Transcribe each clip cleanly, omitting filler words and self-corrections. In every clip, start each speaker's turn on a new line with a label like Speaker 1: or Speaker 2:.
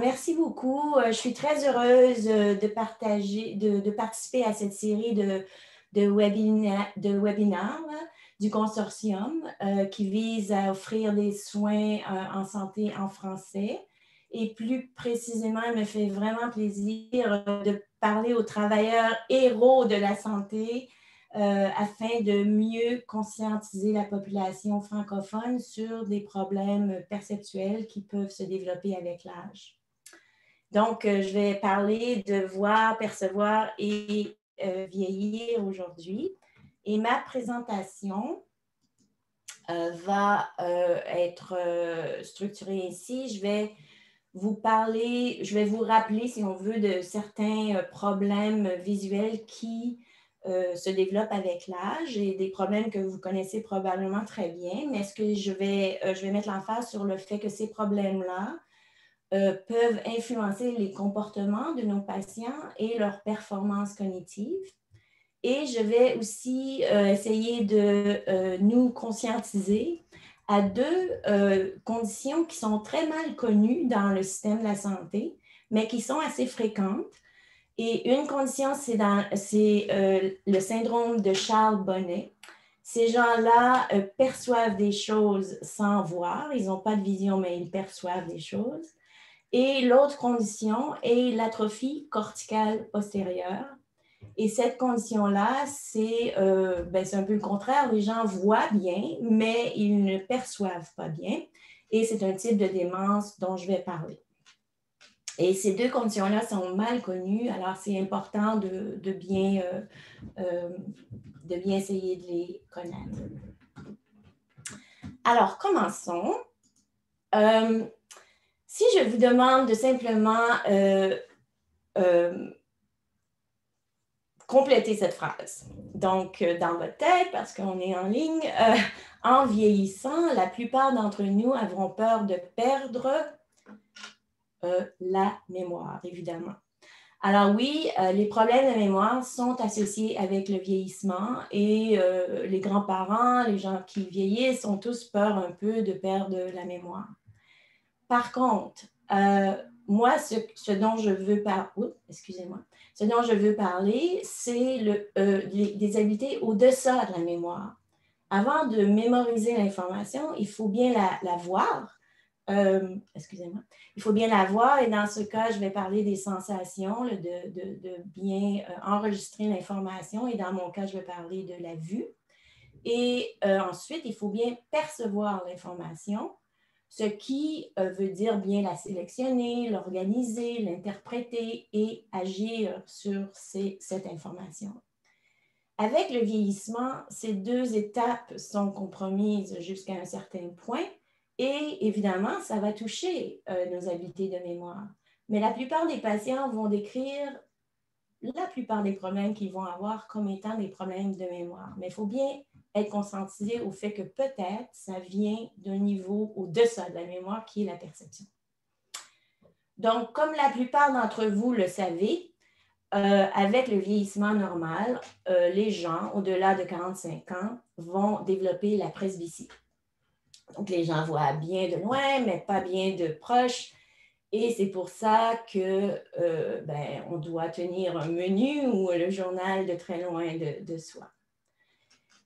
Speaker 1: merci beaucoup. Je suis très heureuse de partager, de participer à cette série de webinaires du consortium qui vise à offrir des soins en santé en français. Et plus précisément, il me fait vraiment plaisir de parler aux travailleurs héros de la santé afin de mieux conscientiser la population francophone sur des problèmes perceptuels qui peuvent se développer avec l'âge. Donc, je vais parler de voir, percevoir et vieillir aujourd'hui. Et ma présentation va être structurée ici. Je vais vous parler, je vais vous rappeler, si on veut, de certains problèmes visuels qui se développent avec l'âge et des problèmes que vous connaissez probablement très bien. Mais est-ce que je vais mettre l'emphase sur le fait que ces problèmes-là peuvent influencer les comportements de nos patients et leur performance cognitive. Et je vais aussi essayer de nous conscientiser à deux conditions qui sont très mal connues dans le système de la santé, mais qui sont assez fréquentes. Et une condition, c'est le syndrome de Charles-Bonnet. Ces gens-là perçoivent des choses sans voir. Ils n'ont pas de vision, mais ils perçoivent des choses. Et l'autre condition est l'atrophie corticale postérieure. Et cette condition-là, c'est un peu le contraire. Les gens voient bien, mais ils ne perçoivent pas bien. Et c'est un type de démence dont je vais parler. Et ces deux conditions-là sont mal connues, alors c'est important de bien essayer de les connaître. Alors, commençons. Si je vous demande de simplement compléter cette phrase. Donc, dans votre tête, parce qu'on est en ligne, en vieillissant, la plupart d'entre nous avons peur de perdre la mémoire, évidemment. Alors oui, les problèmes de mémoire sont associés avec le vieillissement et les grands-parents, les gens qui vieillissent ont tous peur un peu de perdre la mémoire. Par contre, moi, ce dont je veux parler, c'est des habiletés au-delà de la mémoire. Avant de mémoriser l'information, il faut bien la voir. Il faut bien la voir et dans ce cas, je vais parler des sensations, de bien enregistrer l'information et dans mon cas, je vais parler de la vue. Et ensuite, il faut bien percevoir l'information, ce qui veut dire bien la sélectionner, l'organiser, l'interpréter et agir sur cette information. Avec le vieillissement, ces deux étapes sont compromises jusqu'à un certain point et évidemment, ça va toucher nos habiletés de mémoire. Mais la plupart des patients vont décrire la plupart des problèmes qu'ils vont avoir comme étant des problèmes de mémoire. Mais il faut bien être conscientisé au fait que peut-être ça vient d'un niveau au-dessus de la mémoire qui est la perception. Donc, comme la plupart d'entre vous le savez, avec le vieillissement normal, les gens au-delà de 45 ans vont développer la presbytie. Donc, les gens voient bien de loin, mais pas bien de proche. Et c'est pour ça que on doit tenir un menu ou le journal de très loin de soi.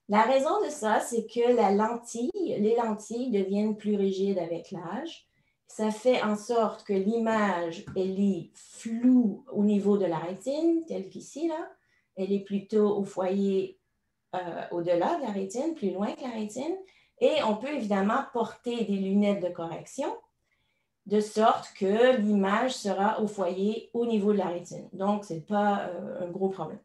Speaker 1: La raison de ça, c'est que les lentilles deviennent plus rigides avec l'âge. Ça fait en sorte que l'image, elle est floue au niveau de la rétine, telle qu'ici, là. Elle est plutôt au foyer au-delà de la rétine, plus loin que la rétine. Et on peut évidemment porter des lunettes de correction, de sorte que l'image sera au foyer au niveau de la rétine. Donc, ce n'est pas un gros problème.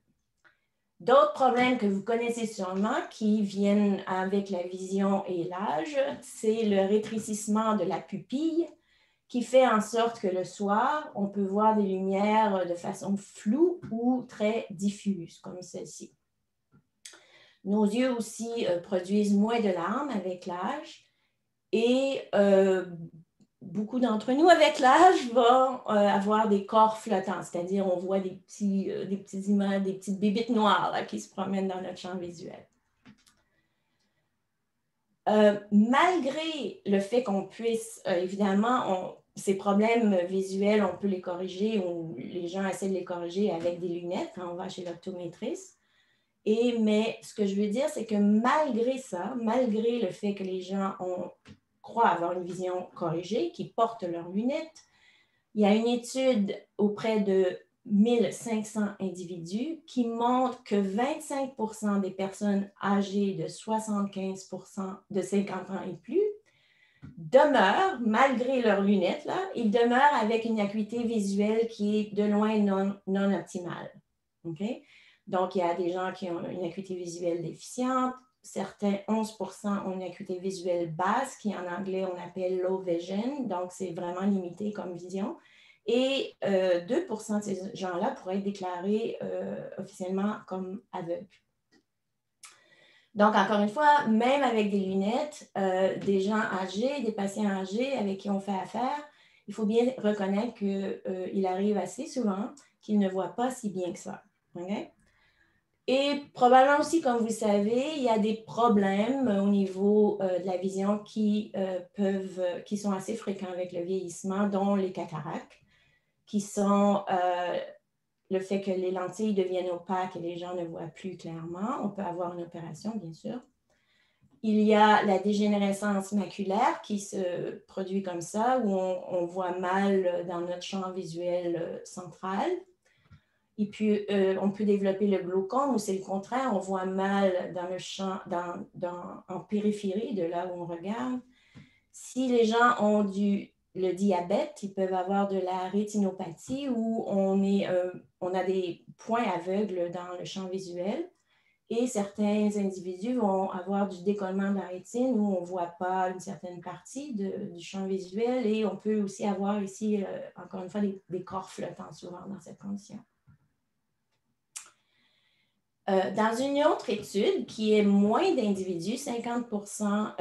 Speaker 1: D'autres problèmes que vous connaissez sûrement qui viennent avec la vision et l'âge, c'est le rétrécissement de la pupille qui fait en sorte que le soir, on peut voir des lumières de façon floue ou très diffuse, comme celle-ci. Nos yeux aussi produisent moins de larmes avec l'âge et beaucoup d'entre nous, avec l'âge, vont avoir des corps flottants, c'est-à-dire on voit des petites images, des petites bébites noires là, qui se promènent dans notre champ visuel. malgré le fait qu'on puisse, évidemment, ces problèmes visuels, on peut les corriger ou les gens essaient de les corriger avec des lunettes quand on va chez l'optométriste. Mais ce que je veux dire, c'est que malgré ça, malgré le fait que les gens croient avoir une vision corrigée, qui portent leurs lunettes, il y a une étude auprès de 1500 individus qui montre que 25% des personnes âgées de 75% de 50 ans et plus demeurent, malgré leurs lunettes, là, ils demeurent avec une acuité visuelle qui est de loin non optimale. Okay? Donc, il y a des gens qui ont une acuité visuelle déficiente. Certains, 11%, ont une acuité visuelle basse, qui en anglais, on appelle low vision. Donc, c'est vraiment limité comme vision. Et 2% de ces gens-là pourraient être déclarés officiellement comme aveugles. Donc, encore une fois, même avec des lunettes, des gens âgés, des patients âgés avec qui on fait affaire, il faut bien reconnaître qu'il arrive assez souvent qu'ils ne voient pas si bien que ça. Okay? Et probablement aussi, comme vous le savez, il y a des problèmes au niveau de la vision qui sont assez fréquents avec le vieillissement, dont les cataractes, qui sont le fait que les lentilles deviennent opaques et les gens ne voient plus clairement. On peut avoir une opération, bien sûr. Il y a la dégénérescence maculaire qui se produit comme ça, où on voit mal dans notre champ visuel central. Et puis, on peut développer le glaucome, où c'est le contraire, on voit mal dans le champ, en périphérie de là où on regarde. Si les gens ont le diabète, ils peuvent avoir de la rétinopathie, où on a des points aveugles dans le champ visuel. Et certains individus vont avoir du décollement de la rétine où on ne voit pas une certaine partie du champ visuel. Et on peut aussi avoir ici, encore une fois, des corps flottants souvent dans cette condition. Dans une autre étude qui est moins d'individus, 51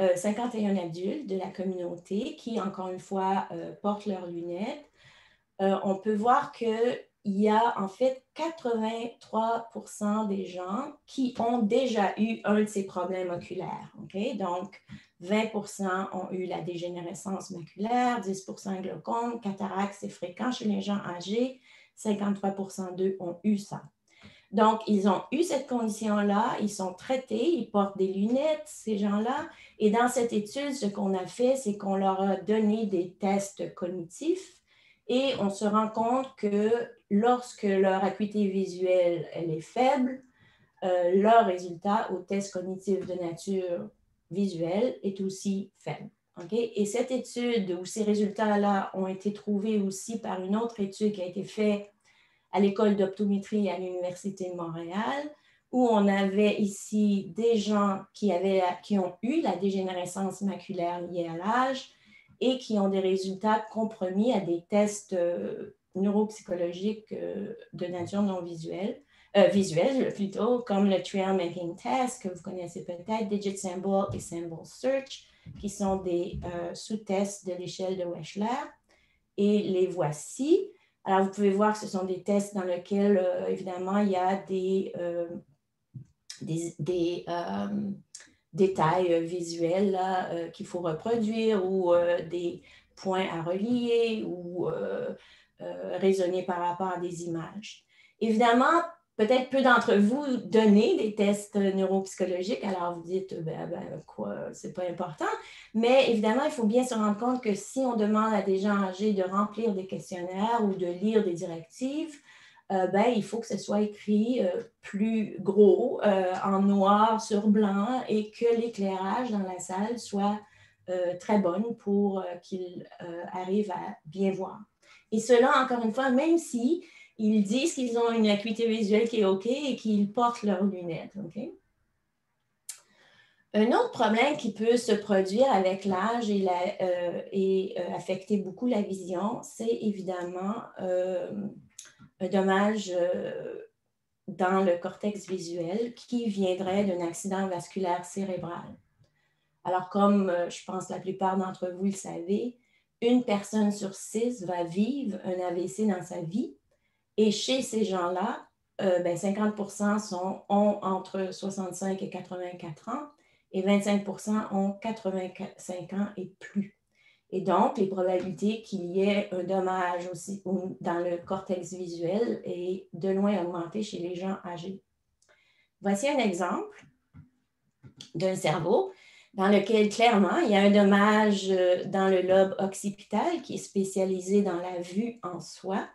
Speaker 1: adultes de la communauté qui, encore une fois, portent leurs lunettes, on peut voir qu'il y a en fait 83% des gens qui ont déjà eu un de ces problèmes oculaires. Okay? Donc, 20% ont eu la dégénérescence maculaire, 10% glaucome, cataracte, c'est fréquent chez les gens âgés, 53% d'eux ont eu ça. Donc, ils ont eu cette condition-là, ils sont traités, ils portent des lunettes, ces gens-là. Et dans cette étude, ce qu'on a fait, c'est qu'on leur a donné des tests cognitifs et on se rend compte que lorsque leur acuité visuelle elle est faible, leur résultat au test cognitif de nature visuelle est aussi faible. Okay? Et cette étude où ces résultats-là ont été trouvés aussi par une autre étude qui a été faite à l'école d'optométrie à l'Université de Montréal, où on avait ici des gens qui ont eu la dégénérescence maculaire liée à l'âge et qui ont des résultats compromis à des tests neuropsychologiques de nature non visuelle, plutôt, comme le Trail Making Test, que vous connaissez peut-être, Digit Symbol et Symbol Search, qui sont des sous-tests de l'échelle de Wechsler. Et les voici. Alors, vous pouvez voir que ce sont des tests dans lesquels, évidemment, il y a des détails visuels qu'il faut reproduire ou des points à relier ou raisonner par rapport à des images. Évidemment, peut-être peu d'entre vous donnez des tests neuropsychologiques, alors vous dites, quoi, c'est pas important. Mais évidemment, il faut bien se rendre compte que si on demande à des gens âgés de remplir des questionnaires ou de lire des directives, il faut que ce soit écrit plus gros, en noir sur blanc, et que l'éclairage dans la salle soit très bonne pour qu'ils arrivent à bien voir. Et cela, encore une fois, même si ils disent qu'ils ont une acuité visuelle qui est OK et qu'ils portent leurs lunettes. Okay? Un autre problème qui peut se produire avec l'âge et affecter beaucoup la vision, c'est évidemment un dommage dans le cortex visuel qui viendrait d'un accident vasculaire cérébral. Alors, comme je pense la plupart d'entre vous le savez, une personne sur 6 va vivre un AVC dans sa vie. Et chez ces gens-là, 50% ont entre 65 et 84 ans et 25% ont 85 ans et plus. Et donc, les probabilités qu'il y ait un dommage aussi dans le cortex visuel est de loin augmentée chez les gens âgés. Voici un exemple d'un cerveau dans lequel, clairement, il y a un dommage dans le lobe occipital qui est spécialisé dans la vue en soi.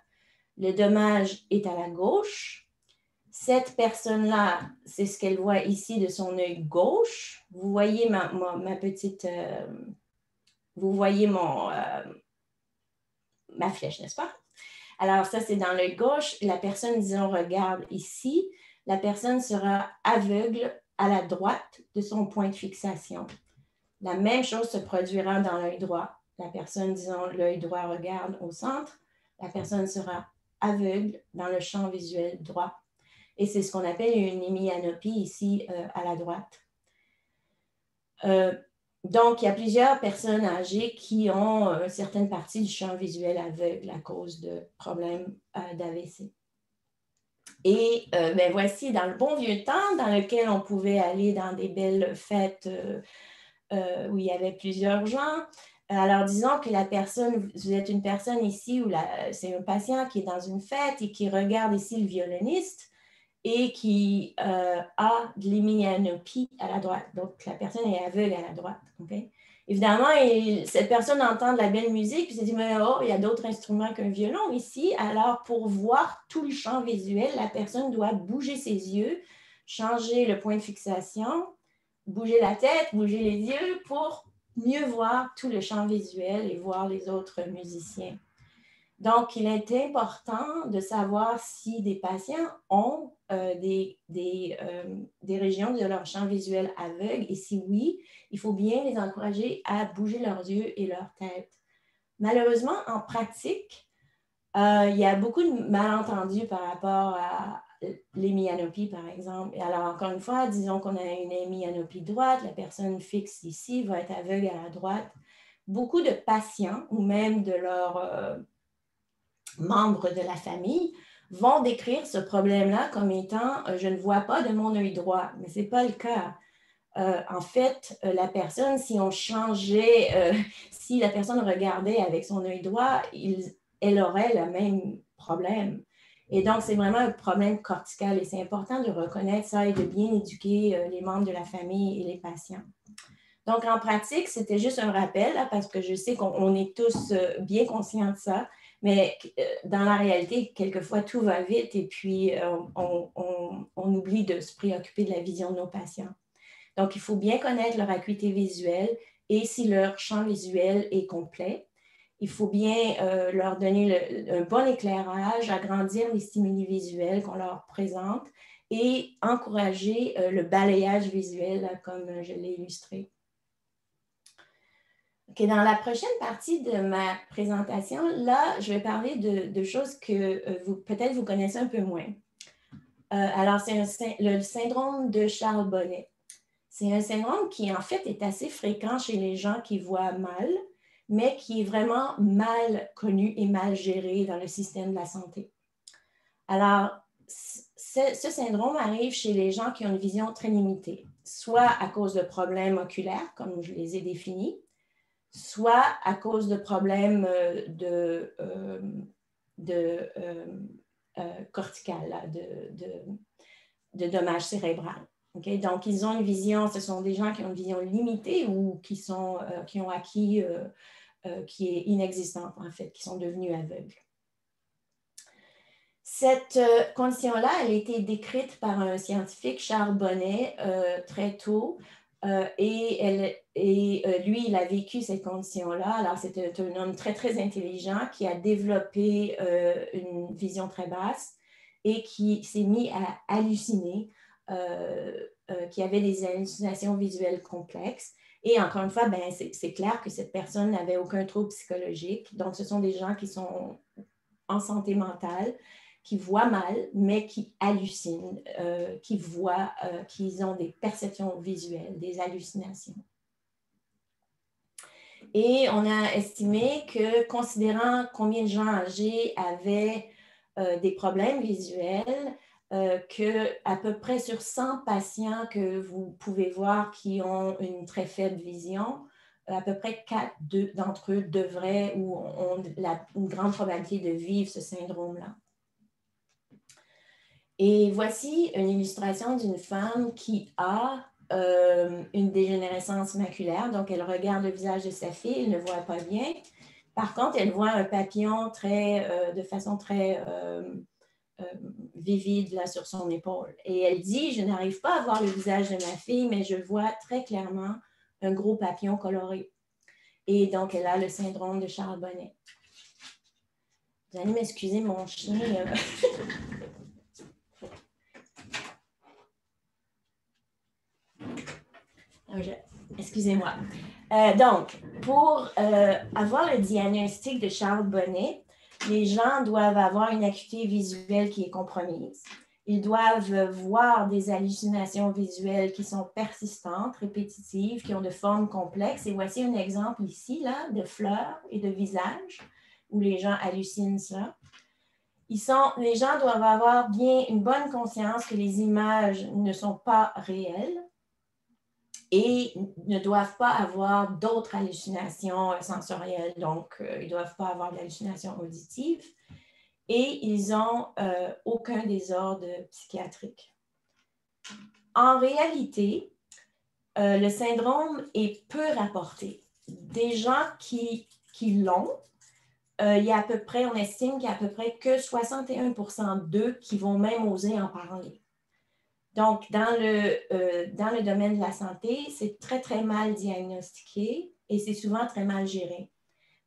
Speaker 1: Le dommage est à la gauche. Cette personne-là, c'est ce qu'elle voit ici de son œil gauche. Vous voyez ma petite... vous voyez ma flèche, n'est-ce pas? Alors, ça, c'est dans l'œil gauche. La personne, disons, regarde ici. La personne sera aveugle à la droite de son point de fixation. La même chose se produira dans l'œil droit. La personne, disons, l'œil droit regarde au centre. La personne sera aveugle dans le champ visuel droit. Et c'est ce qu'on appelle une hémianopie ici à la droite. Donc, il y a plusieurs personnes âgées qui ont certaines parties du champ visuel aveugle à cause de problèmes d'AVC. Et ben voici dans le bon vieux temps dans lequel on pouvait aller dans des belles fêtes où il y avait plusieurs gens. Alors, disons que la personne, vous êtes une personne ici où c'est un patient qui est dans une fête et qui regarde ici le violoniste et qui a de l'hémianopie à la droite. Donc, la personne est aveugle à la droite. Okay? Évidemment, cette personne entend de la belle musique, puis se dit, mais oh, il y a d'autres instruments qu'un violon ici. Alors, pour voir tout le champ visuel, la personne doit bouger ses yeux, changer le point de fixation, bouger la tête, bouger les yeux pour mieux voir tout le champ visuel et voir les autres musiciens. Donc, il est important de savoir si des patients ont des régions de leur champ visuel aveugle et si oui, il faut bien les encourager à bouger leurs yeux et leur tête. Malheureusement, en pratique, il y a beaucoup de malentendus par rapport à l'hémianopie, par exemple. Et alors, encore une fois, disons qu'on a une hémianopie droite, la personne fixe ici va être aveugle à la droite. Beaucoup de patients ou même de leurs membres de la famille vont décrire ce problème-là comme étant « je ne vois pas de mon œil droit », mais ce n'est pas le cas. En fait, la personne, si on changeait, si la personne regardait avec son œil droit, elle aurait le même problème. Et donc, c'est vraiment un problème cortical et c'est important de reconnaître ça et de bien éduquer les membres de la famille et les patients. Donc, en pratique, c'était juste un rappel, là, parce que je sais qu'on est tous bien conscients de ça, mais dans la réalité, quelquefois, tout va vite et puis on oublie de se préoccuper de la vision de nos patients. Donc, il faut bien connaître leur acuité visuelle et si leur champ visuel est complet. Il faut bien leur donner un bon éclairage, agrandir les stimuli visuels qu'on leur présente et encourager le balayage visuel, là, comme je l'ai illustré. Okay, dans la prochaine partie de ma présentation, là, je vais parler de choses que peut-être vous connaissez un peu moins. Alors, c'est le syndrome de Charles Bonnet. C'est un syndrome qui, en fait, est assez fréquent chez les gens qui voient mal, mais qui est vraiment mal connu et mal géré dans le système de la santé. Alors, ce syndrome arrive chez les gens qui ont une vision très limitée, soit à cause de problèmes oculaires, comme je les ai définis, soit à cause de problèmes cortical, de dommages cérébraux. Okay? Donc, ils ont une vision, ce sont des gens qui ont une vision limitée ou qui ont acquis, qui est inexistante en fait, qui sont devenus aveugles. Cette condition-là, elle a été décrite par un scientifique, Charles Bonnet, très tôt. Et lui, il a vécu cette condition-là. Alors, c'était un homme très, très intelligent qui a développé une vision très basse et qui s'est mis à halluciner, qui avait des hallucinations visuelles complexes. Et encore une fois, ben, c'est clair que cette personne n'avait aucun trouble psychologique. Donc, ce sont des gens qui sont en santé mentale, qui voient mal, mais qui hallucinent, qui voient, qui ont des perceptions visuelles, des hallucinations. Et on a estimé que, considérant combien de gens âgés avaient des problèmes visuels, que à peu près sur 100 patients que vous pouvez voir qui ont une très faible vision, à peu près 4 d'entre eux devraient ou ont une grande probabilité de vivre ce syndrome-là. Et voici une illustration d'une femme qui a une dégénérescence maculaire. Donc, elle regarde le visage de sa fille, elle ne voit pas bien. Par contre, elle voit un papillon de façon très vivide là, sur son épaule. Et elle dit, je n'arrive pas à voir le visage de ma fille, mais je vois très clairement un gros papillon coloré. Et donc, elle a le syndrome de Charles Bonnet. Vous allez m'excuser, mon chien. Excusez-moi. Donc, pour avoir le diagnostic de Charles Bonnet, les gens doivent avoir une acuité visuelle qui est compromise. Ils doivent voir des hallucinations visuelles qui sont persistantes, répétitives, qui ont de formes complexes. Et voici un exemple ici, là, de fleurs et de visages, où les gens hallucinent cela. Les gens doivent avoir bien une bonne conscience que les images ne sont pas réelles et ne doivent pas avoir d'autres hallucinations sensorielles, donc ils ne doivent pas avoir d'hallucinations auditives et ils n'ont aucun désordre psychiatrique. En réalité, le syndrome est peu rapporté. Des gens qui l'ont, il y a à peu près, on estime qu'il y a à peu près que 61% d'eux qui vont même oser en parler. Donc, dans le domaine de la santé, c'est très, très mal diagnostiqué et c'est souvent très mal géré.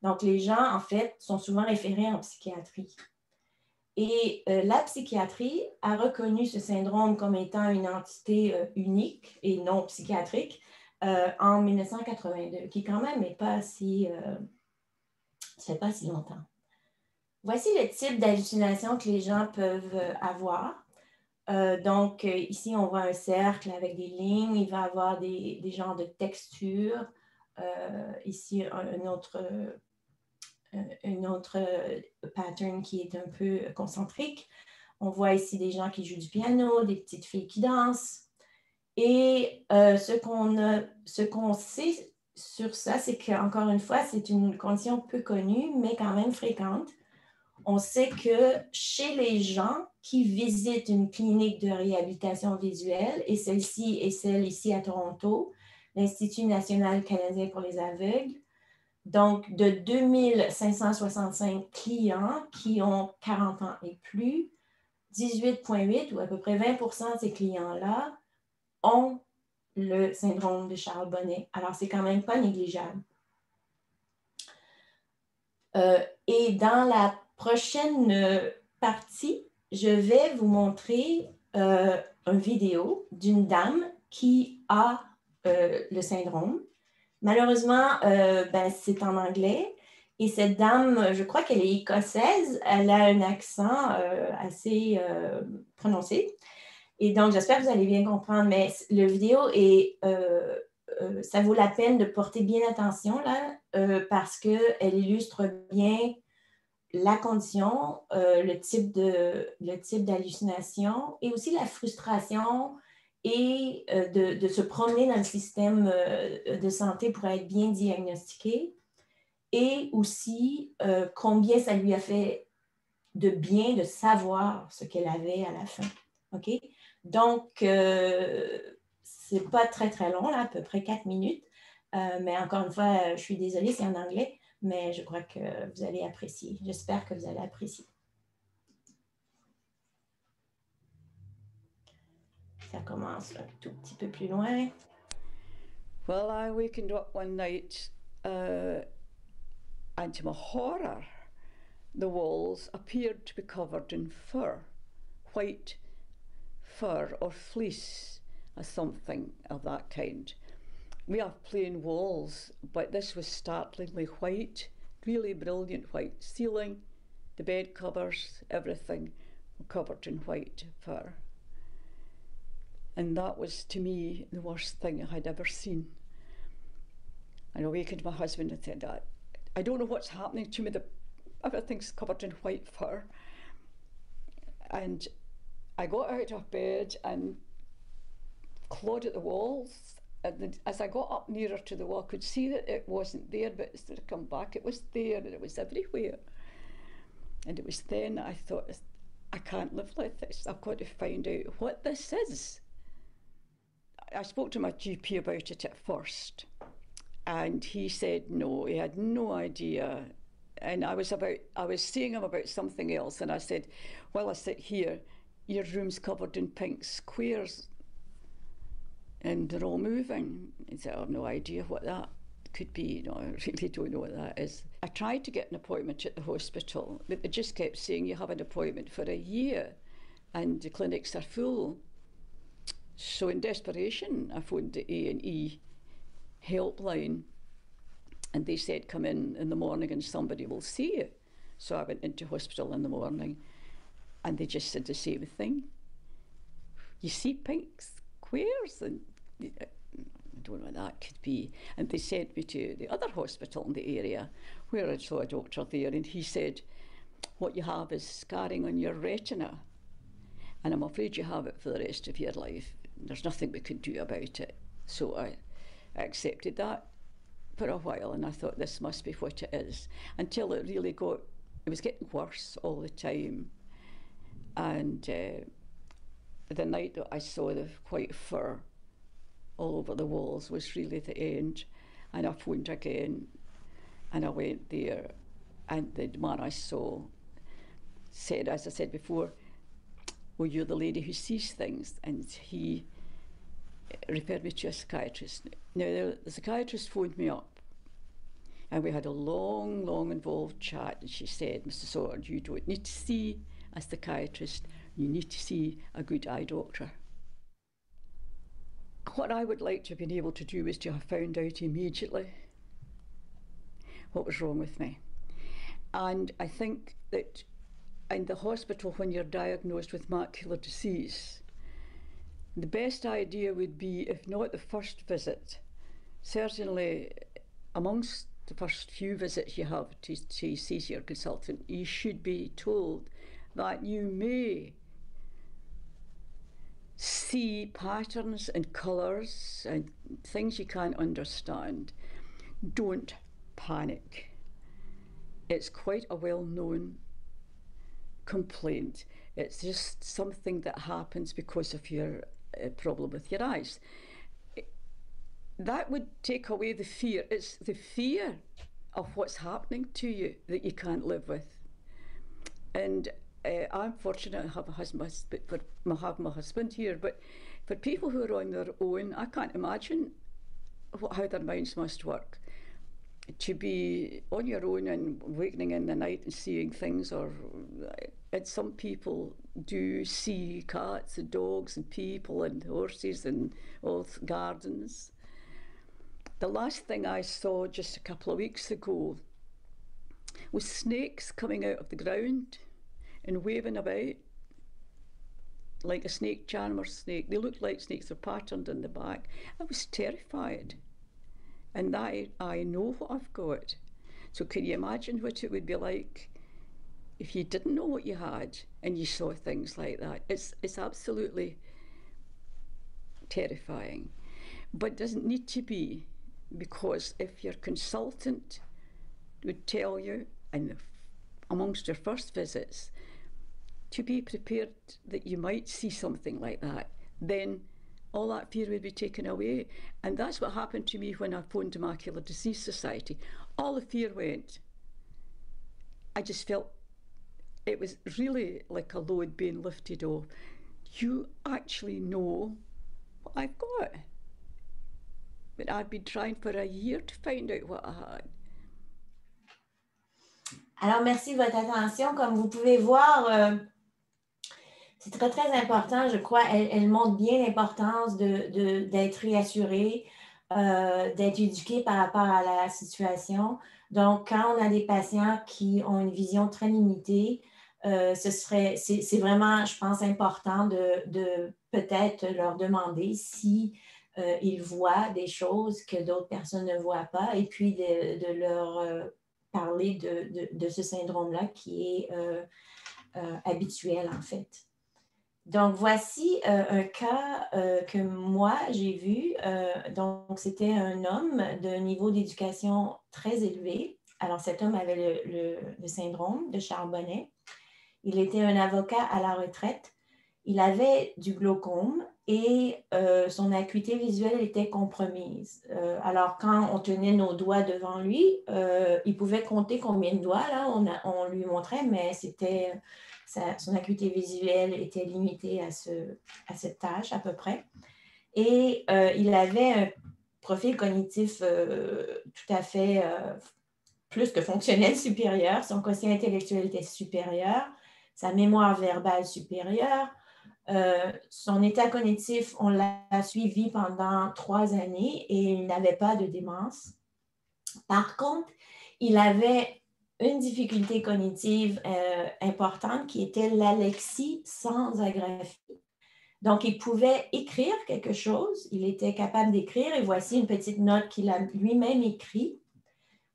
Speaker 1: Donc, les gens, en fait, sont souvent référés en psychiatrie. Et la psychiatrie a reconnu ce syndrome comme étant une entité unique et non psychiatrique en 1982, qui quand même n'est pas si... ça fait pas si longtemps. Voici le type d'hallucination que les gens peuvent avoir. Donc, ici, on voit un cercle avec des lignes. Il va y avoir des genres de textures. Ici, un autre pattern qui est un peu concentrique. On voit ici des gens qui jouent du piano, des petites filles qui dansent. Et ce qu'on sait sur ça, c'est qu'encore une fois, c'est une condition peu connue, mais quand même fréquente. On sait que chez les gens qui visitent une clinique de réhabilitation visuelle, et celle-ci est celle ici à Toronto, l'Institut national canadien pour les aveugles, donc de 2565 clients qui ont 40 ans et plus, 18,8 ou à peu près 20% de ces clients-là ont le syndrome de Charles Bonnet. Alors, c'est quand même pas négligeable. Et dans la prochaine partie, je vais vous montrer une vidéo d'une dame qui a le syndrome. Malheureusement, c'est en anglais. Et cette dame, je crois qu'elle est écossaise. Elle a un accent assez prononcé. Et donc, j'espère que vous allez bien comprendre. Mais la vidéo ça vaut la peine de porter bien attention là, parce qu'elle illustre bien la condition, le type d'hallucination et aussi la frustration et de se promener dans le système de santé pour être bien diagnostiqué et aussi combien ça lui a fait de bien de savoir ce qu'elle avait à la fin. OK? Donc, c'est pas très, très long, là, à peu près 4 minutes. Mais encore une fois, je suis désolée, c'est en anglais, mais je crois que vous allez apprécier. J'espère que vous allez apprécier. Ça commence un tout petit peu plus loin.
Speaker 2: Well, I wakened up one night and to my horror, the walls appeared to be covered in fur, white fur or fleece or something of that kind. We have plain walls, but this was startlingly white, really brilliant white. Ceiling, the bed covers, everything were covered in white fur. And that was, to me, the worst thing I had ever seen. I awakened my husband and said, I don't know what's happening to me. Everything's covered in white fur. And I got out of bed and clawed at the walls. And as I got up nearer to the wall, I could see that it wasn't there, but as I come back, it was there and it was everywhere. And it was then I thought, I can't live like this. I've got to find out what this is. I spoke to my GP about it at first, and he said no, he had no idea. And I was seeing him about something else, and I said, well, I sit here, your room's covered in pink squares, and they're all moving. He said, I have no idea what that could be. No, I really don't know what that is. I tried to get an appointment at the hospital, but they just kept saying you have an appointment for a year, and the clinics are full. So in desperation, I phoned the A&E helpline, and they said, come in the morning and somebody will see you. So I went into hospital in the morning, and they just said the same thing. You see pink squares? And I don't know what that could be. And they sent me to the other hospital in the area, where I saw a doctor there, and he said, what you have is scarring on your retina, and I'm afraid you have it for the rest of your life. There's nothing we can do about it. So I accepted that for a while, and I thought this must be what it is, until it really it was getting worse all the time. And the night that I saw the white fur all over the walls was really the end. And I phoned again, and I went there, and the man I saw said, as I said before, well, you're the lady who sees things, and he referred me to a psychiatrist. Now, the psychiatrist phoned me up, and we had a long involved chat, and she said, Mr. Sword, you don't need to see a psychiatrist, you need to see a good eye doctor. What I would like to have been able to do was to have found out immediately what was wrong with me. And I think that in the hospital, when you're diagnosed with macular disease, the best idea would be, if not the first visit, certainly amongst the first few visits you have to see your consultant, you should be told that you may see patterns and colours and things you can't understand. Don't panic. It's quite a well-known complaint. It's just something that happens because of your problem with your eyes. That would take away the fear. It's the fear of what's happening to you that you can't live with. And I'm fortunate to have have my husband here, but for people who are on their own, I can't imagine how their minds must work. To be on your own and waking in the night and seeing things, and some people do see cats and dogs and people and horses and all gardens. The last thing I saw just a couple of weeks ago was snakes coming out of the ground and waving about like a snake charmer snake. They looked like snakes, they're patterned in the back. I was terrified. And I know what I've got. So can you imagine what it would be like if you didn't know what you had and you saw things like that? It's absolutely terrifying. But it doesn't need to be, because if your consultant would tell you, and amongst your first visits, to be prepared that you might see something like that, then all that fear would be taken away. And that's what happened to me when I phoned the Macular Disease Society. All the fear went. I just felt it was really like a load being lifted off. You actually know what I've got. But I've been trying for a year to find out what I had.
Speaker 1: Alors, merci de votre attention. Comme vous pouvez voir, c'est très, très important, je crois. Elle montre bien l'importance d'être réassuré, d'être éduqué par rapport à la situation. Donc, quand on a des patients qui ont une vision très limitée, c'est vraiment, je pense, important de peut-être leur demander si ils voient des choses que d'autres personnes ne voient pas, et puis de leur parler de ce syndrome-là qui est habituel, en fait. Donc, voici un cas que moi, j'ai vu. Donc, c'était un homme d'un niveau d'éducation très élevé. Alors, cet homme avait le syndrome de Charbonnet. Il était un avocat à la retraite. Il avait du glaucome et son acuité visuelle était compromise. Alors, quand on tenait nos doigts devant lui, il pouvait compter combien de doigts, là, on lui montrait, mais c'était son acuité visuelle était limitée à cette tâche à peu près. Et il avait un profil cognitif tout à fait plus que fonctionnel supérieur. Son quotient intellectuel était supérieur, sa mémoire verbale supérieure. Son état cognitif, on l'a suivi pendant 3 années et il n'avait pas de démence. Par contre, il avait une difficulté cognitive importante qui était l'alexie sans agraphie. Donc, il pouvait écrire quelque chose, il était capable d'écrire, et voici une petite note qu'il a lui-même écrite.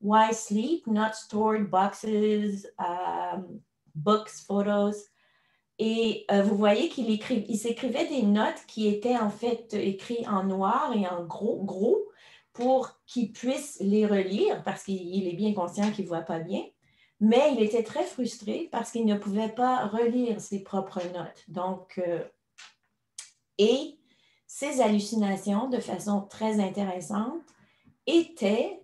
Speaker 1: Why sleep, not stored boxes, books, photos. Et vous voyez qu'il s'écrivait des notes qui étaient en fait écrites en noir et en gros, pour qu'il puisse les relire, parce qu'il est bien conscient qu'il ne voit pas bien. Mais il était très frustré parce qu'il ne pouvait pas relire ses propres notes. Donc, et ces hallucinations, de façon très intéressante, étaient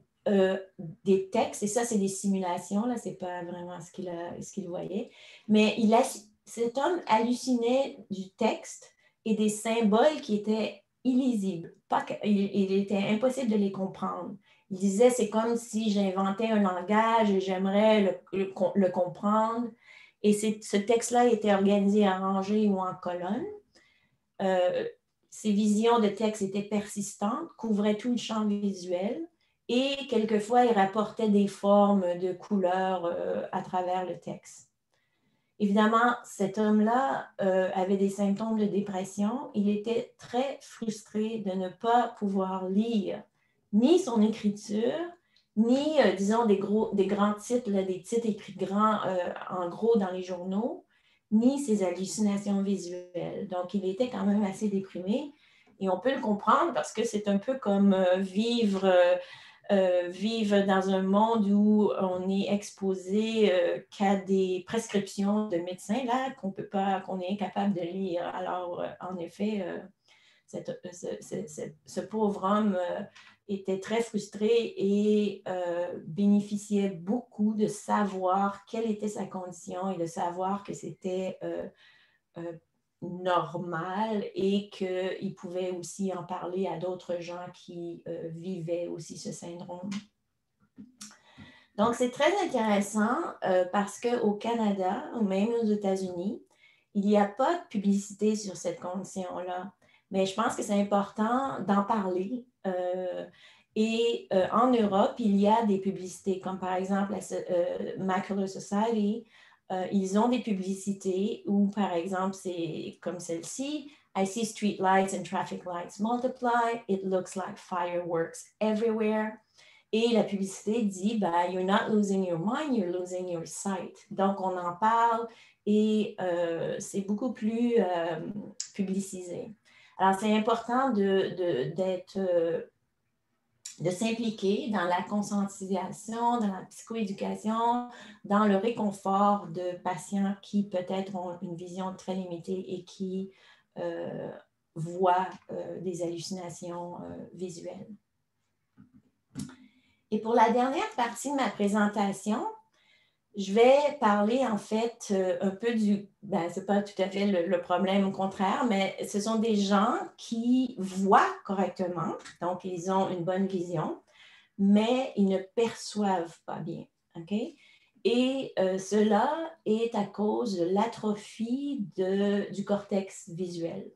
Speaker 1: des textes, et ça, c'est des simulations, là, c'est pas vraiment ce qu'il voyait, mais cet homme hallucinait du texte et des symboles qui étaient illisibles. Il était impossible de les comprendre. Il disait, c'est comme si j'inventais un langage et j'aimerais le comprendre. Et ce texte-là était organisé en rangées ou en colonnes. Ces visions de texte étaient persistantes, couvraient tout le champ visuel et quelquefois, il rapportait des formes de couleurs à travers le texte. Évidemment, cet homme-là avait des symptômes de dépression. Il était très frustré de ne pas pouvoir lire ni son écriture, ni, disons, des grands titres, là, des titres écrits grands en gros dans les journaux, ni ses hallucinations visuelles. Donc, il était quand même assez déprimé. Et on peut le comprendre parce que c'est un peu comme vivre dans un monde où on est exposé qu'à des prescriptions de médecins là, qu'on est incapable de lire. Alors, en effet, ce pauvre homme était très frustré et bénéficiait beaucoup de savoir quelle était sa condition et de savoir que c'était normal et qu'il pouvait aussi en parler à d'autres gens qui vivaient aussi ce syndrome. Donc, c'est très intéressant parce qu'au Canada, ou même aux États-Unis, il n'y a pas de publicité sur cette condition-là. Mais je pense que c'est important d'en parler. Et en Europe, il y a des publicités, comme par exemple la Macular Society. Ils ont des publicités où, par exemple, c'est comme celle-ci. I see street lights and traffic lights multiply. It looks like fireworks everywhere. Et la publicité dit, ben, you're not losing your mind, you're losing your sight. Donc, on en parle et c'est beaucoup plus publicisé. Alors, c'est important de s'impliquer dans la conscientisation, dans la psychoéducation, dans le réconfort de patients qui peut-être ont une vision très limitée et qui voient des hallucinations visuelles. Et pour la dernière partie de ma présentation, je vais parler en fait un peu c'est pas tout à fait le problème contraire, mais ce sont des gens qui voient correctement, donc ils ont une bonne vision, mais ils ne perçoivent pas bien, OK? Et cela est à cause de l'atrophie du cortex visuel.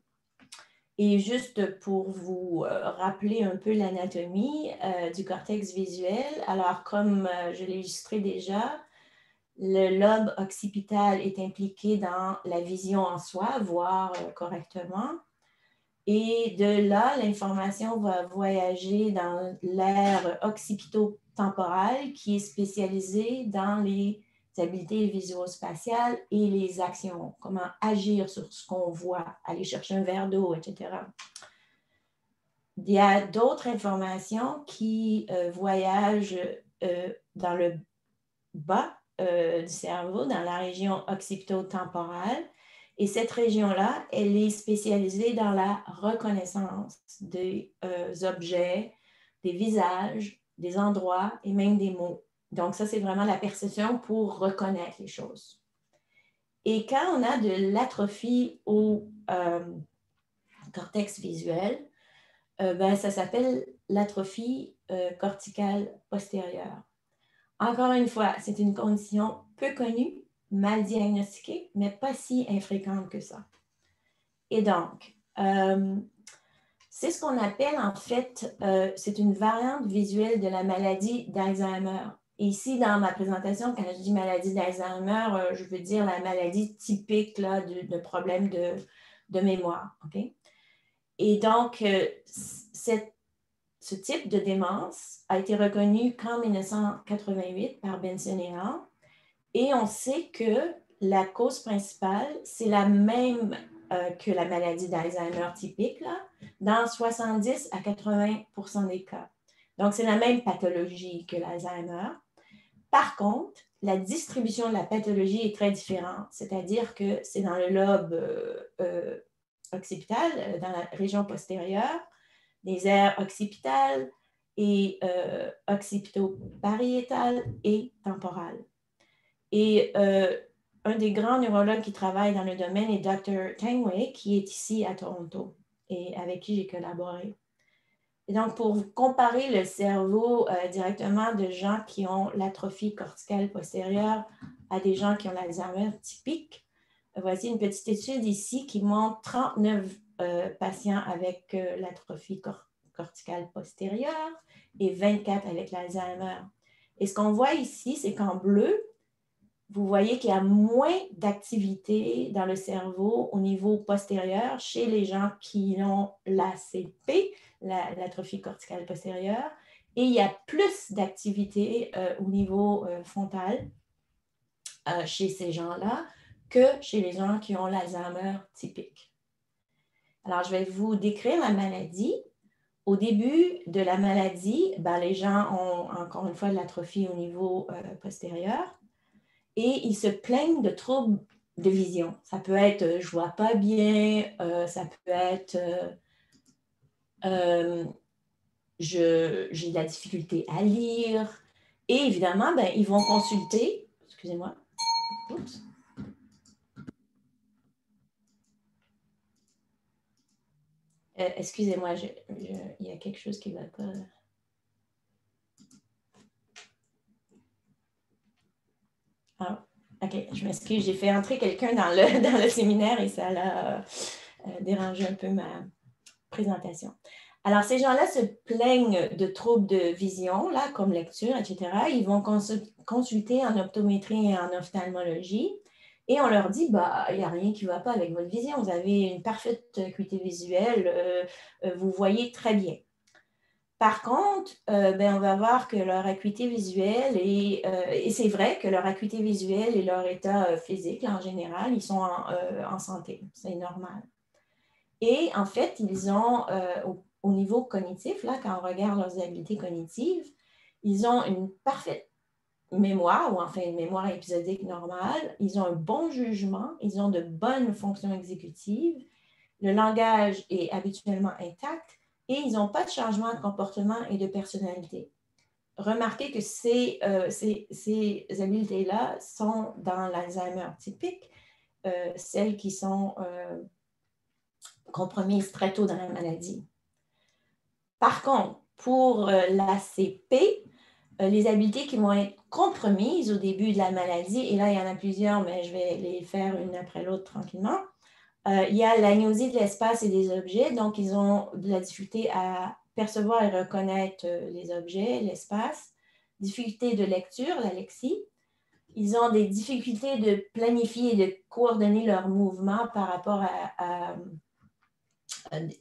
Speaker 1: Et juste pour vous rappeler un peu l'anatomie du cortex visuel, alors comme je l'ai illustré déjà, le lobe occipital est impliqué dans la vision en soi, voir correctement. Et de là, l'information va voyager dans l'aire occipito-temporale qui est spécialisée dans les habiletés visuospatiales et les actions, comment agir sur ce qu'on voit, aller chercher un verre d'eau, etc. Il y a d'autres informations qui voyagent dans le bas du cerveau, dans la région occipito-temporale. Et cette région-là, elle est spécialisée dans la reconnaissance des objets, des visages, des endroits et même des mots. Donc, ça, c'est vraiment la perception pour reconnaître les choses. Et quand on a de l'atrophie au cortex visuel, ben, ça s'appelle l'atrophie corticale postérieure. Encore une fois, c'est une condition peu connue, mal diagnostiquée, mais pas si infréquente que ça. Et donc, c'est ce qu'on appelle en fait, c'est une variante visuelle de la maladie d'Alzheimer. Et ici, dans ma présentation, quand je dis maladie d'Alzheimer, je veux dire la maladie typique là, de problème de mémoire. Okay? Et donc, ce type de démence a été reconnu qu'en 1988 par Benson et Hall. Et on sait que la cause principale, c'est la même que la maladie d'Alzheimer typique, là, dans 70 à 80% des cas. Donc, c'est la même pathologie que l'Alzheimer. Par contre, la distribution de la pathologie est très différente, c'est-à-dire que c'est dans le lobe occipital, dans la région postérieure, les aires occipitales et occipito-pariétales et temporales. Et un des grands neurologues qui travaille dans le domaine est Dr. Tangway, qui est ici à Toronto et avec qui j'ai collaboré. Et donc, pour comparer le cerveau directement de gens qui ont l'atrophie corticale postérieure à des gens qui ont l'Alzheimer typique, voici une petite étude ici qui montre 39 patients avec l'atrophie corticale postérieure et 24 avec l'Alzheimer. Et ce qu'on voit ici, c'est qu'en bleu, vous voyez qu'il y a moins d'activité dans le cerveau au niveau postérieur chez les gens qui ont l'ACP, l'atrophie corticale postérieure, et il y a plus d'activité au niveau frontal chez ces gens-là que chez les gens qui ont l'Alzheimer typique. Alors, je vais vous décrire la maladie. Au début de la maladie, ben, les gens ont encore une fois de l'atrophie au niveau postérieur. Et ils se plaignent de troubles de vision. Ça peut être je ne vois pas bien, ça peut être j'ai de la difficulté à lire. Et évidemment, ben, ils vont consulter. Excusez-moi. Oups. Excusez-moi, il y a quelque chose qui ne va pas. Ah, OK, je m'excuse, j'ai fait entrer quelqu'un dans le séminaire et ça l'a dérangé un peu ma présentation. Alors, ces gens-là se plaignent de troubles de vision, là, comme lecture, etc. Ils vont consulter en optométrie et en ophtalmologie et on leur dit, bah, il n'y a rien qui ne va pas avec votre vision. Vous avez une parfaite acuité visuelle, vous voyez très bien. Par contre, ben, on va voir que leur acuité visuelle, et c'est vrai que leur acuité visuelle et leur état physique, là, en général, ils sont en santé. C'est normal. Et en fait, ils ont, au niveau cognitif, là, quand on regarde leurs habiletés cognitives, ils ont une parfaite mémoire, ou enfin une mémoire épisodique normale. Ils ont un bon jugement, ils ont de bonnes fonctions exécutives. Le langage est habituellement intact. Et ils n'ont pas de changement de comportement et de personnalité. Remarquez que ces habiletés-là sont dans l'Alzheimer typique, celles qui sont compromises très tôt dans la maladie. Par contre, pour l'ACP, les habiletés qui vont être compromises au début de la maladie, et là, il y en a plusieurs, mais je vais les faire une après l'autre tranquillement. Il y a l'agnosie de l'espace et des objets, donc ils ont de la difficulté à percevoir et reconnaître les objets, l'espace, difficulté de lecture, l'alexie. Ils ont des difficultés de planifier et de coordonner leurs mouvements par rapport à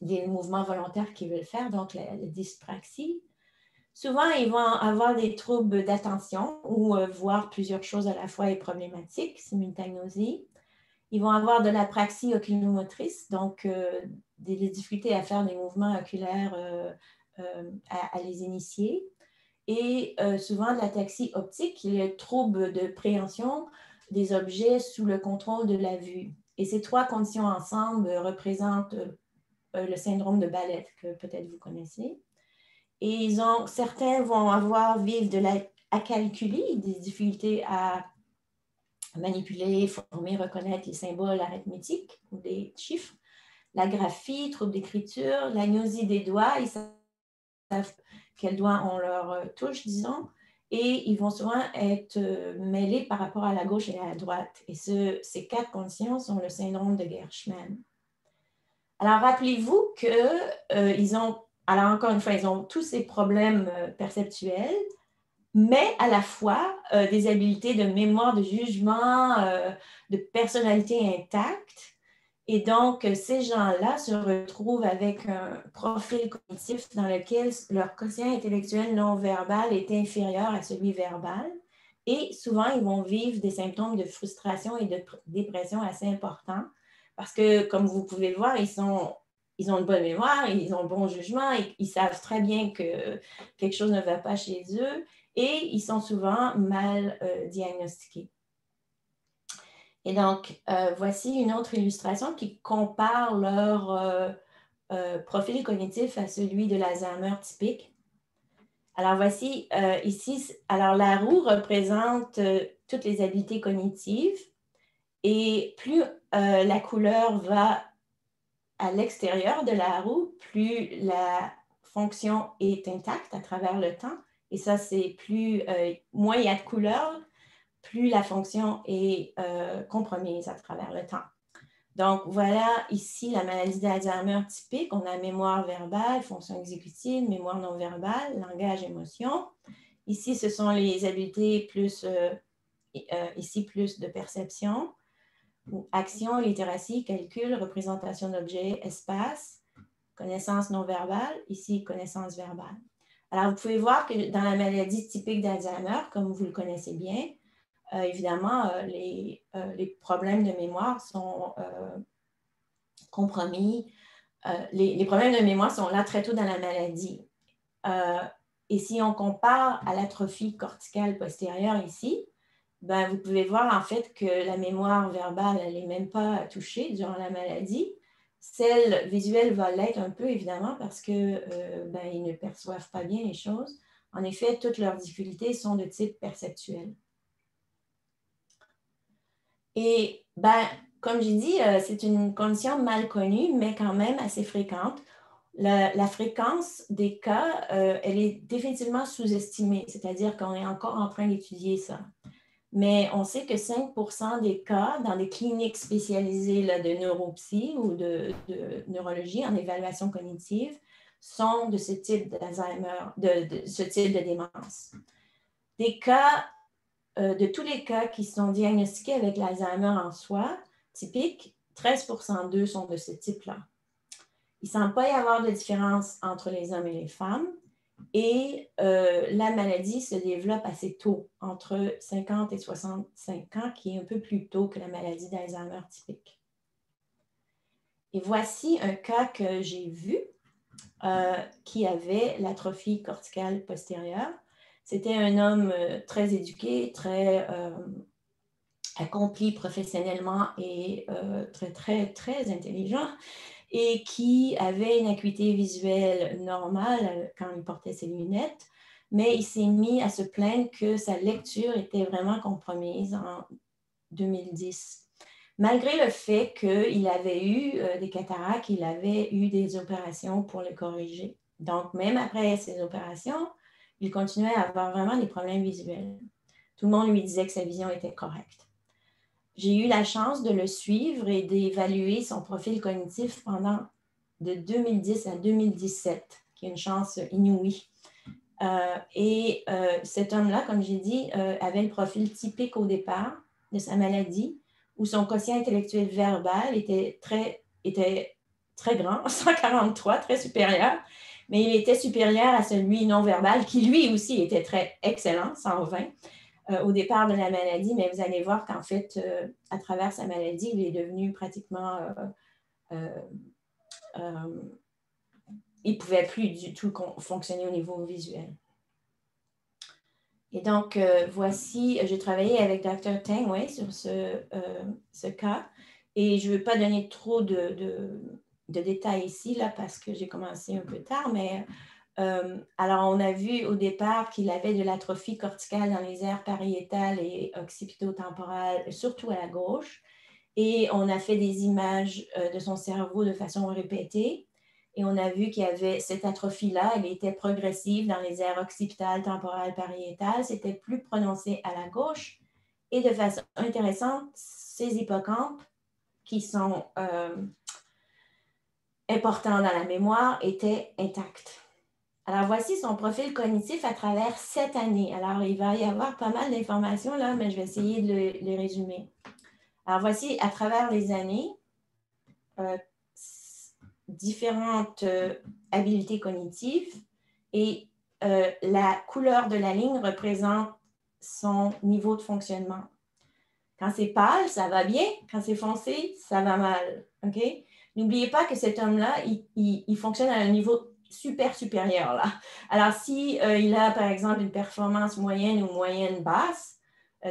Speaker 1: des mouvements volontaires qu'ils veulent faire, donc la dyspraxie. Souvent, ils vont avoir des troubles d'attention ou voir plusieurs choses à la fois est problématique, simultanéité. Ils vont avoir de l'apraxie oculomotrice, donc des difficultés à faire des mouvements oculaires à les initier. Et souvent de l'ataxie optique, qui est le trouble de préhension des objets sous le contrôle de la vue. Et ces trois conditions ensemble représentent le syndrome de Ballett, que peut-être vous connaissez. Et certains vont vivre de l'acalculie, des difficultés à manipuler, former, reconnaître les symboles arithmétiques ou des chiffres, la graphie, trouble d'écriture, l'agnosie des doigts, ils savent quels doigts on leur touche, disons, et ils vont souvent être mêlés par rapport à la gauche et à la droite. Et ces quatre conditions sont le syndrome de Gershman. Alors, rappelez-vous qu'ils ont, alors encore une fois, ils ont tous ces problèmes perceptuels, mais à la fois des habiletés de mémoire, de jugement, de personnalité intacte. Et donc, ces gens-là se retrouvent avec un profil cognitif dans lequel leur quotient intellectuel non verbal est inférieur à celui verbal. Et souvent, ils vont vivre des symptômes de frustration et de dépression assez importants parce que, comme vous pouvez le voir, ils ont une bonne mémoire, ils ont un bon jugement, ils savent très bien que quelque chose ne va pas chez eux et ils sont souvent mal diagnostiqués. Et donc, voici une autre illustration qui compare leur profil cognitif à celui de l'Alzheimer typique. Alors, voici ici, alors la roue représente toutes les habiletés cognitives et plus la couleur va à l'extérieur de la roue, plus la fonction est intacte à travers le temps. Et ça, c'est moins il y a de couleurs, plus la fonction est compromise à travers le temps. Donc, voilà ici la maladie d'Alzheimer typique. On a mémoire verbale, fonction exécutive, mémoire non verbale, langage, émotion. Ici, ce sont les habiletés plus, ici, plus de perception, ou action, littératie, calcul, représentation d'objets, espace, connaissance non verbale, ici, connaissance verbale. Alors, vous pouvez voir que dans la maladie typique d'Alzheimer, comme vous le connaissez bien, évidemment, les problèmes de mémoire sont compromis. Les problèmes de mémoire sont là très tôt dans la maladie. Et si on compare à l'atrophie corticale postérieure ici, ben, vous pouvez voir en fait que la mémoire verbale, elle n'est même pas touchée durant la maladie. Celle visuelle va l'être un peu, évidemment, parce qu'ils ne perçoivent pas bien les choses. En effet, toutes leurs difficultés sont de type perceptuel. Et comme j'ai dit, c'est une condition mal connue, mais quand même assez fréquente. La fréquence des cas, elle est définitivement sous-estimée, c'est-à-dire qu'on est encore en train d'étudier ça. Mais on sait que 5% des cas dans des cliniques spécialisées là, de neuropsy ou de neurologie en évaluation cognitive sont de ce type d'Alzheimer, de ce type de démence. Des cas de tous les cas qui sont diagnostiqués avec l'Alzheimer en soi, typique, 13% d'eux sont de ce type-là. Il ne semble pas y avoir de différence entre les hommes et les femmes et la maladie se développe assez tôt, entre 50 et 65 ans, qui est un peu plus tôt que la maladie d'Alzheimer typique. Et voici un cas que j'ai vu qui avait l'atrophie corticale postérieure. C'était un homme très éduqué, très accompli professionnellement et très, très, très intelligent et qui avait une acuité visuelle normale quand il portait ses lunettes, mais il s'est mis à se plaindre que sa lecture était vraiment compromise en 2010. Malgré le fait qu'il avait eu des cataractes, il avait eu des opérations pour les corriger. Donc, même après ces opérations, il continuait à avoir vraiment des problèmes visuels. Tout le monde lui disait que sa vision était correcte. J'ai eu la chance de le suivre et d'évaluer son profil cognitif pendant de 2010 à 2017, qui est une chance inouïe. Cet homme-là, comme j'ai dit, avait le profil typique au départ de sa maladie, où son quotient intellectuel verbal était très grand, 143, très supérieur, mais il était supérieur à celui non-verbal, qui lui aussi était très excellent, 120, au départ de la maladie, mais vous allez voir qu'en fait, à travers sa maladie, il est devenu pratiquement... il ne pouvait plus du tout fonctionner au niveau visuel. Et donc, voici, j'ai travaillé avec Dr. Teng sur ce cas, et je ne veux pas donner trop de détails ici, là, parce que j'ai commencé un peu tard, mais alors, on a vu au départ qu'il avait de l'atrophie corticale dans les aires pariétales et occipito-temporales, surtout à la gauche, et on a fait des images de son cerveau de façon répétée. Et on a vu qu'il y avait cette atrophie-là, elle était progressive dans les aires occipitales, temporales, pariétales. C'était plus prononcé à la gauche. Et de façon intéressante, ces hippocampes, qui sont importants dans la mémoire, étaient intacts. Alors, voici son profil cognitif à travers 7 années. Alors, il va y avoir pas mal d'informations là, mais je vais essayer de les résumer. Alors, voici à travers les années, différentes habiletés cognitives et la couleur de la ligne représente son niveau de fonctionnement. Quand c'est pâle, ça va bien. Quand c'est foncé, ça va mal. Okay? N'oubliez pas que cet homme-là, il fonctionne à un niveau super supérieur. Là. Alors, si il a, par exemple, une performance moyenne ou moyenne basse,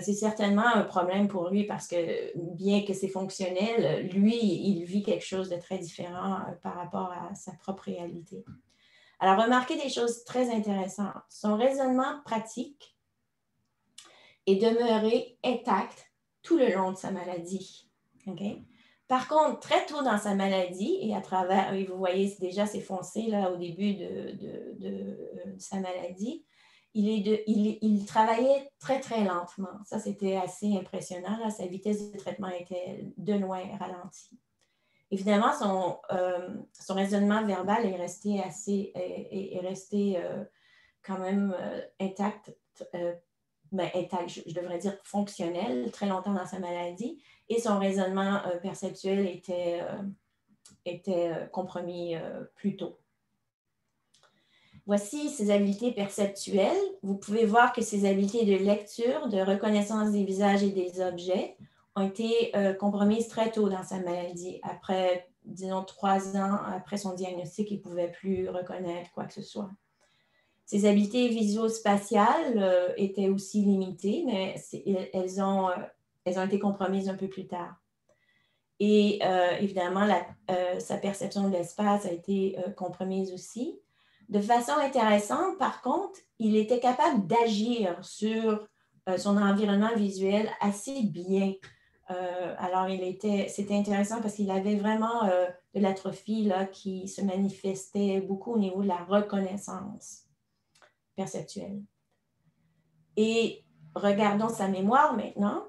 Speaker 1: c'est certainement un problème pour lui parce que bien que c'est fonctionnel, lui, il vit quelque chose de très différent par rapport à sa propre réalité. Alors, remarquez des choses très intéressantes. Son raisonnement pratique est demeuré intact tout le long de sa maladie. Okay? Par contre, très tôt dans sa maladie, et à travers, vous voyez déjà c'est foncé là, au début de sa maladie, il travaillait très, très lentement. Ça, c'était assez impressionnant. Là. Sa vitesse de traitement était de loin ralentie. Évidemment, son raisonnement verbal est resté quand même intact, intact, je devrais dire fonctionnel, très longtemps dans sa maladie, et son raisonnement perceptuel était compromis plus tôt. Voici ses habiletés perceptuelles. Vous pouvez voir que ses habiletés de lecture, de reconnaissance des visages et des objets ont été compromises très tôt dans sa maladie. Après, disons, 3 ans après son diagnostic, il ne pouvait plus reconnaître quoi que ce soit. Ses habiletés visuospatiales étaient aussi limitées, mais elles ont été compromises un peu plus tard. Et évidemment, sa perception de l'espace a été compromise aussi. De façon intéressante, par contre, il était capable d'agir sur son environnement visuel assez bien. Alors, c'était intéressant parce qu'il avait vraiment de l'atrophie là, qui se manifestait beaucoup au niveau de la reconnaissance perceptuelle. Et regardons sa mémoire maintenant.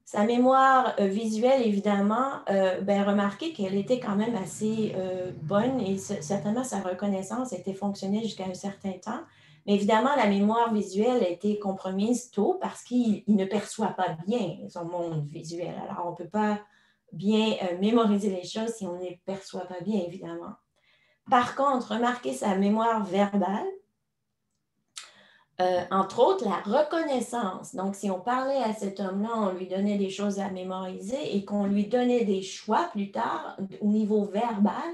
Speaker 1: Sa mémoire visuelle, évidemment, remarquez qu'elle était quand même assez bonne et certainement sa reconnaissance était fonctionnelle jusqu'à un certain temps. Mais évidemment, la mémoire visuelle a été compromise tôt parce qu'il ne perçoit pas bien son monde visuel. Alors, on ne peut pas bien mémoriser les choses si on ne les perçoit pas bien, évidemment. Par contre, remarquez sa mémoire verbale. Entre autres, la reconnaissance. Donc, si on parlait à cet homme-là, on lui donnait des choses à mémoriser et qu'on lui donnait des choix plus tard au niveau verbal,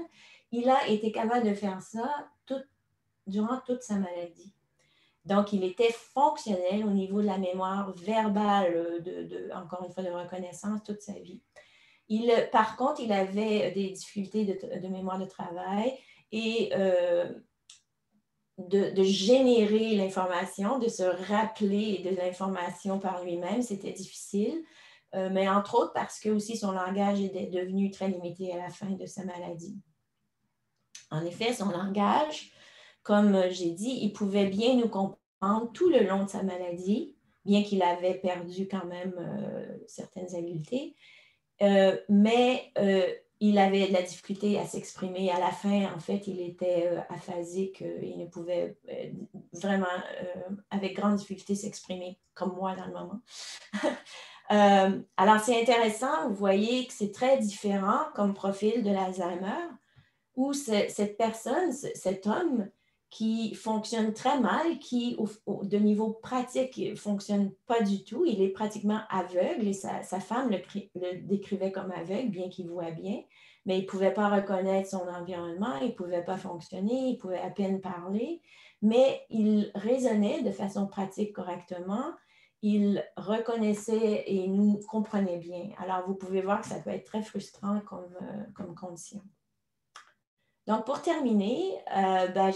Speaker 1: il a été capable de faire ça durant toute sa maladie. Donc, il était fonctionnel au niveau de la mémoire verbale, encore une fois, de reconnaissance toute sa vie. Par contre, il avait des difficultés de mémoire de travail et de générer l'information, de se rappeler de l'information par lui-même, c'était difficile, mais entre autres parce que aussi son langage était devenu très limité à la fin de sa maladie. En effet, son langage, comme j'ai dit, il pouvait bien nous comprendre tout le long de sa maladie, bien qu'il avait perdu quand même certaines habiletés, mais il avait de la difficulté à s'exprimer. À la fin, en fait, il était aphasique. Il ne pouvait vraiment, avec grande difficulté, s'exprimer, comme moi dans le moment. Alors, c'est intéressant. Vous voyez que c'est très différent comme profil de l'Alzheimer, où cette personne, cet homme, qui fonctionne très mal, qui, de niveau pratique, ne fonctionne pas du tout. Il est pratiquement aveugle et sa femme le décrivait comme aveugle, bien qu'il voit bien, mais il ne pouvait pas reconnaître son environnement, il ne pouvait pas fonctionner, il pouvait à peine parler, mais il raisonnait de façon pratique correctement. Il reconnaissait et nous comprenait bien. Alors, vous pouvez voir que ça peut être très frustrant comme condition. Donc, pour terminer,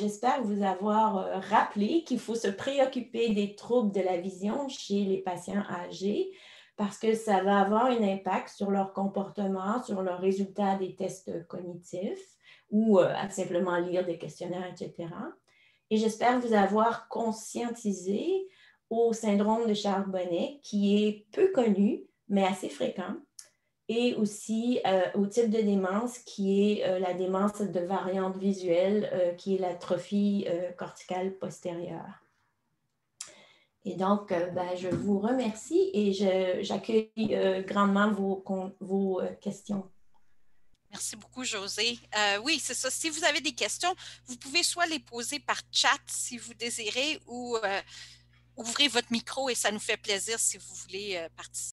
Speaker 1: j'espère vous avoir rappelé qu'il faut se préoccuper des troubles de la vision chez les patients âgés parce que ça va avoir un impact sur leur comportement, sur leurs résultats des tests cognitifs ou à simplement lire des questionnaires, etc. Et j'espère vous avoir conscientisé au syndrome de Charles-Bonnet qui est peu connu, mais assez fréquent et aussi au type de démence qui est la démence de variante visuelle, qui est l'atrophie corticale postérieure. Et donc, je vous remercie et j'accueille grandement vos questions.
Speaker 3: Merci beaucoup, Josée. Oui, c'est ça. Si vous avez des questions, vous pouvez soit les poser par chat si vous désirez ou ouvrez votre micro et ça nous fait plaisir si vous voulez participer.